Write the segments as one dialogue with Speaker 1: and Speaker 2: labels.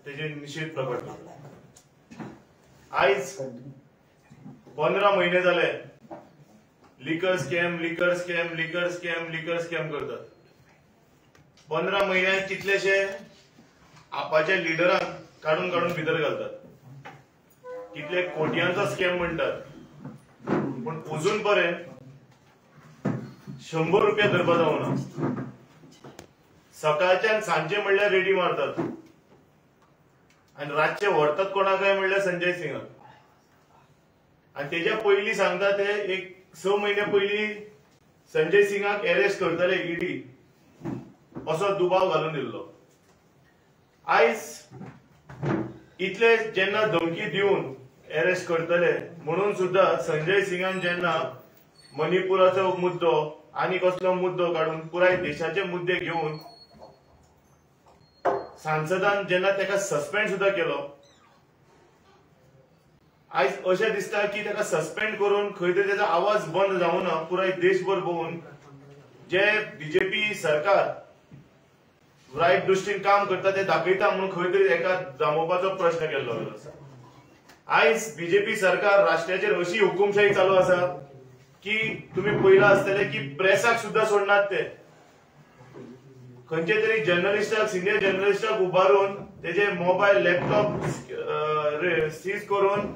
Speaker 1: तेजे निषेध प्रकट करता। आज 15 महिने जाले लिकर स्कॅम करतात। 15 महिन्यात कितलेशे आपाच्या लिडरांक काढून भितर घालतात, कितले कोट्यांचो स्कॅम म्हणतात, पण अजून पर्यंत 100 रुपया धरपा जावना। सकाळच्यान सांजे म्हणल्यार रेडी मारतात आणि रातचे व्हरतात कोणाकाय म्हणल्यार संजय सिंगाक, आणि तेच्या पयलीं सांगता ते एक 6 महिने पयलीं संजय सिंगाक अरेस्ट करतले ईडी असो दुबाव घालून दिल्लो। आज इतले जेन्ना धमकी दिवन अरेस्ट करतले म्हणून सुद्धा संजय सिंगान जेन्ना मणिपुराचो मुद्दो आनी कसलो मुद्दो काढून पुराय देशाचे मुद्दे घेऊन सांसदान जेन्ना तेका सस्पेंड सुद्धा केलो, आज अशें दिसता की तेका सस्पेंड करून खंय तरी तेजो आवाज बंद जावना, पुराय देशभर भोवून जे बीजेपी सरकार रायट दृश्टीन काम करता ते दाखयता म्हणून खंय तरी एका जमोवपाचो प्रश्न केल्लो आसा। आज बीजेपी सरकार राष्ट्राचेर अशी हुकुमशाही चालू आसा की तुम्ही पयला आसतले की प्रेसाक सुद्धा सोडनात ते, खंयचे तरी जर्नलिस्टाक सिनियर जर्नलिस्टाक उबारून तेजे मोबाईल लॅपटॉप सीज करून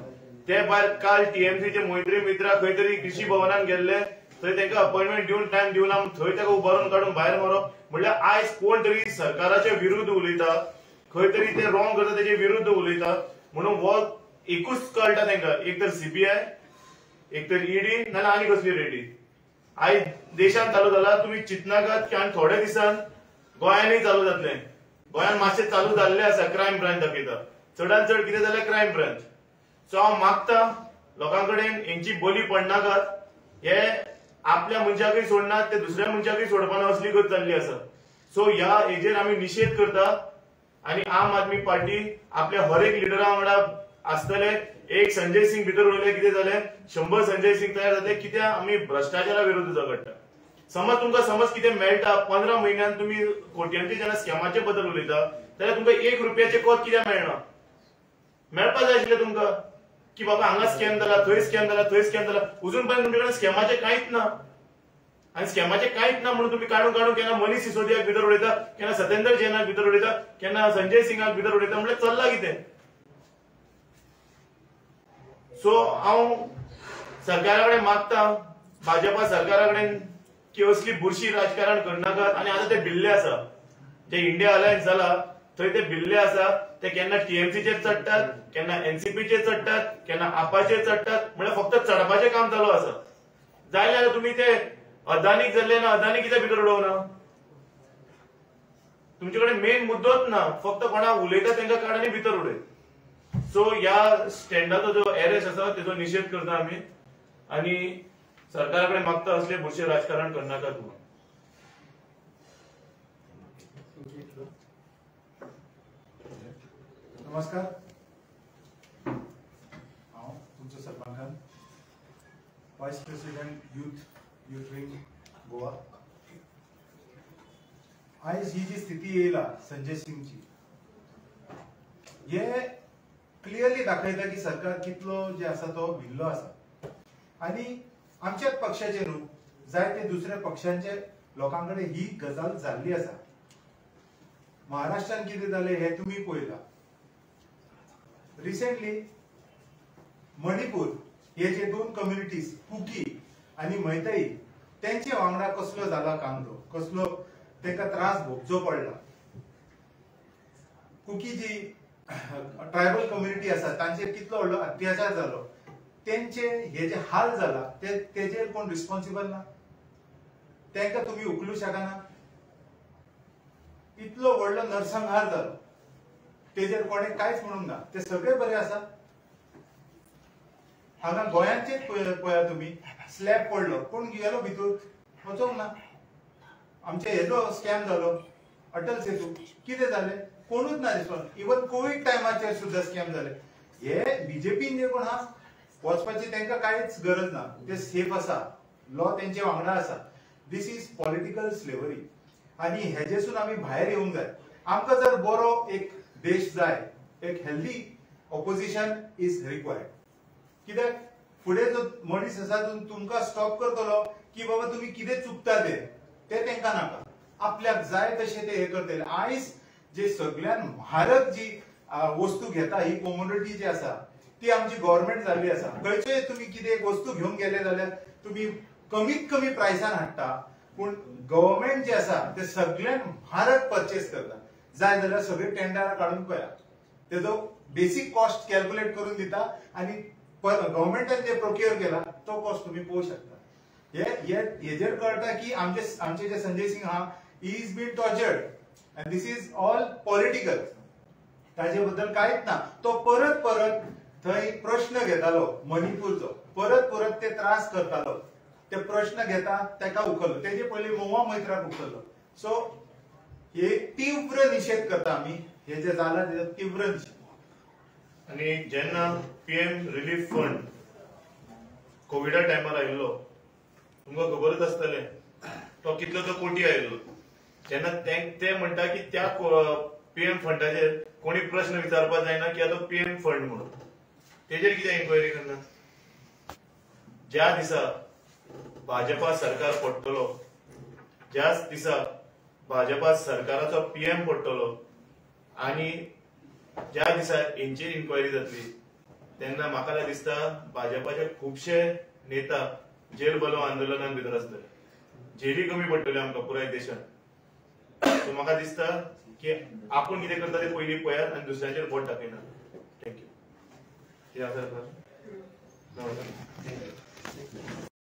Speaker 1: ते भायर काल टीएमसीचे मैत्री मित्रा खंय तरी कृषी भवनान गेल्ले, थंय तांकां अपॉइंटमेंट दिवन टायम दिवना, थंय ताका उबारून काडून भायर मारप म्हणल्यार आज कोण तरी सरकाराचे विरुद्ध उलयता, खंय तरी ते रॉंग करता तेजे विरुद्ध उलयता म्हणून वो एकूच कळटा तांकां, एक तर सीबीआय, एक तर ईडी नाल्यार आनी कसली रेडी। आज देशांत चालू जाला, तुम्ही चिंतनाकात की आनी थोड्या दिसान गोंयांतय चालू जातले। गोंयांत मातशें चालू जाल्ले आसा, क्रायम ब्रांच दाखयता, चडांत चड कितें जाल्यार क्रायम ब्रांच। सो हांव मागता लोकांकडेन हेंची बली पडनाकात, हे आपल्या मनशाकय सोडनात ते दुसऱ्या मनशाकय सोडपाना असली गत जाल्ली आसा। सो ह्या हेजेर आमी निषेध करता आणि आम आदमी पार्टी आपल्या हर एक लिडरा वांगडा आसतले। एक संजय सिंग भितर उरले कितें जालें, 100 संजय सिंग तयार जातले, कित्याक आमी भ्रष्टाचारा विरुद्ध झगडटा। समज कितें मेळटा, 15 महिन्यात तुम्ही कोट्यांची जेन्ना स्कॅमाचे बद्दल उलयता जाल्यार तुमकां 1 रुपयाचे कोत कित्याक मेळना? मेळपा जाय आशिल्लें तुमकां की बाबा हांगा स्कॅम जाला, थंय स्कॅम जाला, थंय स्कॅम जाला, अजून पर्यंत तुमचे कडेन स्कॅमाचे कांयच ना, आणि स्कॅमाचे कांयच ना म्हणून तुम्ही काढून केन्ना मनीष सिसोदियाक भितर उडयता, केन्ना सत्येंद्र जैनाक भितर उडयता, केन्ना संजय सिंगाक भितर उडयता, म्हणजे चल्ला कितें? सो हांव सरकारा कडेन मागता, भाजपा सरकारा कडेन की असली बुरशी राजकारण करनाकात, आणि आता ते भिल्ले आसा जे इंडिया अलायन्स जाला थंय ते भिल्ले आसा, ते केन्ना टीएमसीचेर चडटात, केन्ना एनसीपीचेर चडटात, केन्ना आपाचेर चडटात, म्हणजे फक्त चडपाचें काम चालू आसा। जाल्यार तुम्ही ते अदानीक जाल्ले ना, अदानी कित्याक भितर उडोवना? तुमचे कडेन मेन मुद्दोच ना, फक्त कोणाक उलयता तांकां काड आनी भितर उडय। सो ह्या स्टँडाचो जो अरेस्ट आसा तेजो निषेध करता आमी, आणि सरकारा कडेन मागता असले बुरशे राजकारण करनाकात म्हणून।
Speaker 2: नमस्कार, हांव तुमचो sarpanch vice president youth wing Goa. आयज ही जी स्थिती येयला संजय सिंगची, हे क्लियरली दाखयता की सरकार कितलो जे आसा तो भिल्लो आसा, आणि आमच्याच पक्षाचे न्हू जायते दुसऱ्या पक्षांचे लोकांकडे ही गजाल जाल्ली आसा। महाराष्ट्रात कितें जालें हे तुम्ही पळयला। रिसेंटली मणिपूर हे जे 2 कम्युनिटीज कुकी आणि मैतेई त्यांचे वांगडा कसलो जाला कांदो, कसलो तांकां त्रास भोगचो पडला। कुकी जी ट्रायबल कम्युनिटी आसा तांचेर कितलो व्हडलो अत्याचार जालो, त्यांचे हे जे हाल जाला तेजेर कोण रिस्पॉन्सिबल ना? तांकां तुम्ही उखलू शकना? इतलो व्हडलो नरसंहार जालो, तेजेर कोणे कांयच म्हणूंक ना, ते सगळे बरे आसा। हांगा गोंयांचेच पळया तुम्ही, स्लॅब पडलो, कोण गेलो भितर? वचोंक ना। आमचे हेजो स्कॅम जालो अटल सेतू, कितें जालें? कोणूच ना रिस्पॉन्स। इवन कोविड टायमाचेर सुद्धा स्कॅम जाले। हे बीजेपीन जे कोण आहा वचपाची तांकां कांयच गरज ना, ते सेफ आसा, लॉ तेंचे वांगडा आसा। दिस इज पॉलिटिकल स्लेवरी, आणि हेजेसून आमी भायर येवंक जाय। आमकां जर बरो एक देश जाय एक हेल्दी ऑपोजिशन इज रिक्वायर्ड. कित्याक फुडें जो मनीस आसा तुमकां स्टॉप करतलो की बाबा तुम्ही कितें चुकता ते तांकां नाका. आपल्याक जाय तशें ते हे करतले. आयज जे सगळ्यान म्हारग जी वस्तू घेता ही कॉमोडिटी जी आसा ती आमची गव्हर्नमेंट जाल्ली आसा. खंयचेय तुम्ही कितें वस्तू घेवंक गेले जाल्यार तुम्ही कमीत कमी प्रायसान हाडटा, पूण गव्हर्नमेंट जे आसा ते सगळ्यान म्हारग परचेस करता. जाय जाल्यार सगळे टेंडरां काडून पळया, तेजो बेसिक कॉस्ट कॅल्क्युलेट करून दिता आणि गव्हर्नमेंटान जे प्रोक्युअर केला तो कॉस्ट तुम्ही पळोवंक शकता. हेजेर कळटा की आमचे जे संजय सिंग आहा he is been tortured and this is all political. ताजे बद्दल कांयच ना. तो परत परत थंय प्रश्न घेतालो मणिपूरचो, परत परत ते त्रास करतालो. ते प्रश्न घेता ताका उखललो, तेजे पयलीं मोवा मैत्राक उखललो. सो हे तीव्र निषेध करता आमी, हे जे जाला तेजो तीव्र निषेध.
Speaker 1: आणि जेन्ना पीएम रिलीफ फंड कोविडा टायमार आयिल्लो तुमकां खबरच आसतलें तो कितलो तो कोटी आयिल्लो. जेन्ना ते म्हणटा की त्या पीएम फंडाचेर कोणी प्रश्न विचारपाक जायना की तो पीएम फंड म्हणून, तेजेर कितें इन्क्वायरी करना. ज्या दिसा भाजपा सरकार पडटलो, ज्या दिसा भाजपा सरकाराचो पीएम पडटलो आणि ज्या दिसा हेंचेर इन्क्वायरी जातली तेन्ना म्हाका दिसता भाजपाचे खुबशे नेता जेल बलो आंदोलनात भितर आसतले. जेली कमी पडटली आमकां पुराय देशात. सो म्हाका दिसता की आपूण कितें करता ते पयलीं पळयात आनी दुसऱ्यांचेर बोट दाखयना. थँक्यू.